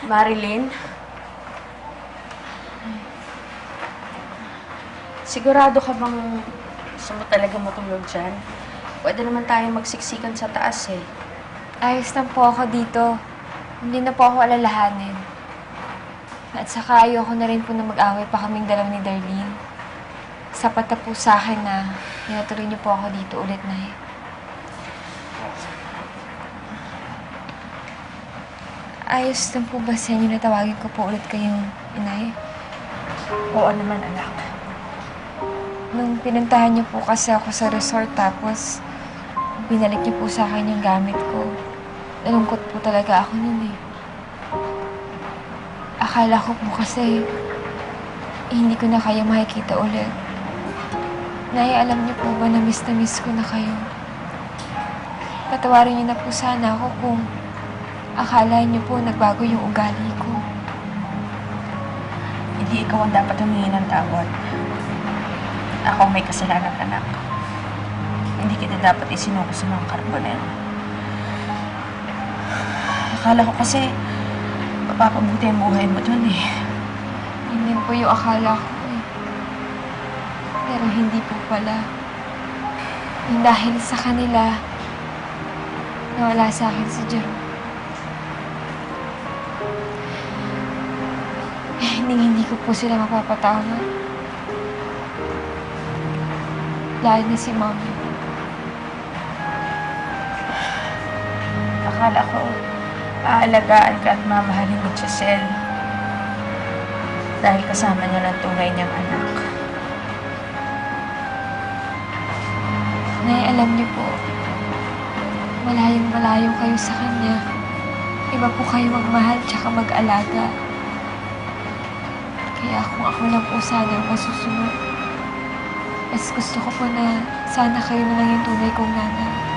Marilyn? Sigurado ka bang gusto mo talaga matulog dyan? Pwede naman tayo magsiksikan sa taas eh. Ayos lang po ako dito. Hindi na po ako alalahanin. At saka ayoko na rin po na mag-away pa kaming dalawa ni Darlene. Sapat na po sa akin na pinatuloy niyo po ako dito ulit, Nay. Ayos lang po ba sa inyo na tawagin ko po ulit kayong inay? Oo naman, anak. Nung pinuntahan niyo po kasi ako sa resort tapos binalik niyo po sa akin yung gamit ko. Nalungkot po talaga ako nun eh. Akala ko po kasi hindi ko na kayo makikita ulit. Nay, alam niyo po ba na miss ko na kayo? Patawarin niyo na po sana ako kung akala niyo po nagbago yung ugali ko. Hindi ikaw ang dapat humingi ng tawad. Ako may kasalanan, anak. Hindi kita dapat isinuko sa mga Carbonell. Akala ko kasi mapapabuti ang buhay mo dun eh. Yun din po yung akala ko eh. Pero hindi po pala. Yung dahil sa kanila, nawala sa akin si Jerome. Hindi ko po sila mapapatawad. Lalo na si Mommy. Akala ko aalagaan ka at mamahalin mo si Cel. Dahil kasama niya ng tunay niyang anak. Nay, alam niyo po, malayong-malayo kayo sa kanya. Iba po kayo magmahal tsaka mag-alaga. Kaya kung ako lang po sana ang masusunod, mas gusto ko po na sana kayo na lang yung tunay kong nanay.